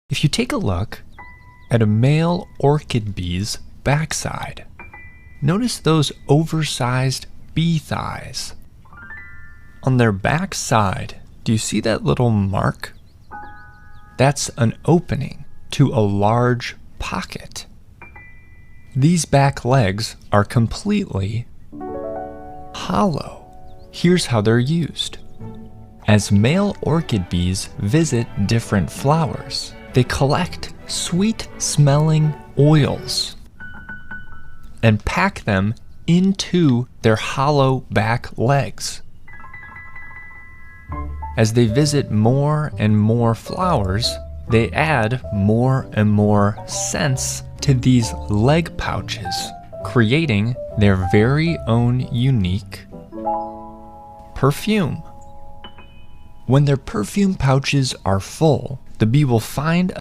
If you take a look at a male orchid bee's backside, notice those oversized bee thighs. On their backside, do you see that little mark? That's an opening to a large pocket. These back legs are completely hollow. Here's how they're used. As male orchid bees visit different flowers, they collect sweet-smelling oils and pack them into their hollow back legs. As they visit more and more flowers, they add more and more scents to these leg pouches, creating their very own unique perfume. When their perfume pouches are full, the bee will find